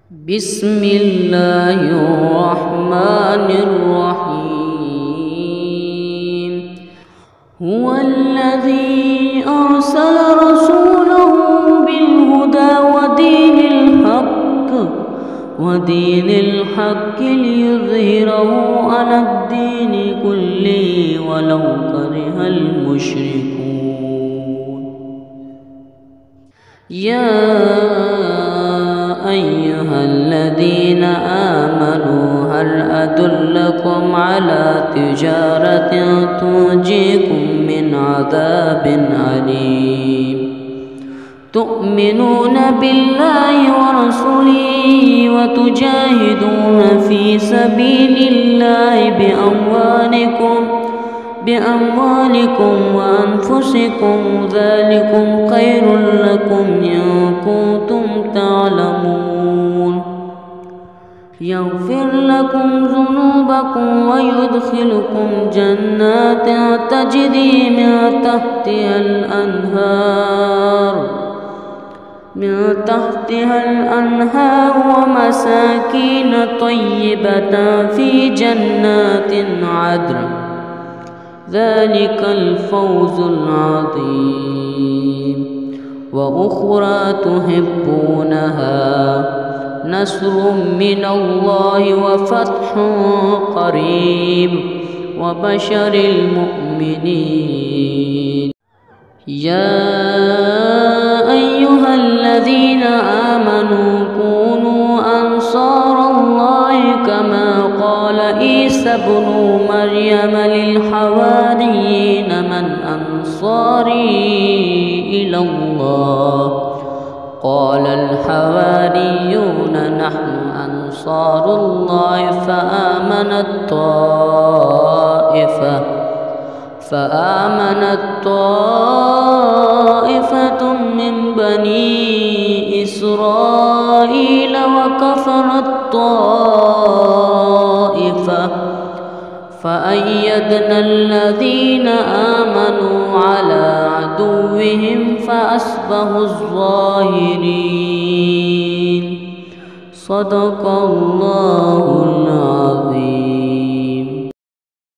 بسم الله الرحمن الرحيم. هو الذي أرسل رسوله بالهدى ودين الحق ليظهره على الدين كله ولو كره المشركون. يا أيها الذين آمنوا هل أدلكم على تجارة تنجيكم من عذاب أليم تؤمنون بالله ورسوله وتجاهدون في سبيل الله بأموالكم وأنفسكم ذلكم خير لكم إن كنتم تعلمون. يغفر لكم ذنوبكم ويدخلكم جنات تجري من تحتها الأنهار ومساكين طيبة في جنات عدن ذلك الفوز العظيم. وأخرى تحبونها نصر من الله وفتح قريب وبشر المؤمنين. يا أيها الذين آمنوا كونوا أنصار الله كما قال عيسى ابن مريم للحواريين من أنصاري إلى الله قال الحواريون نحن أنصار الله فآمنت طائفة من بني إسرائيل وكفرت طائفة فأيدنا الذين آمنوا على عدوهم فأصبحوا الظاهرين. صدق الله العظيم.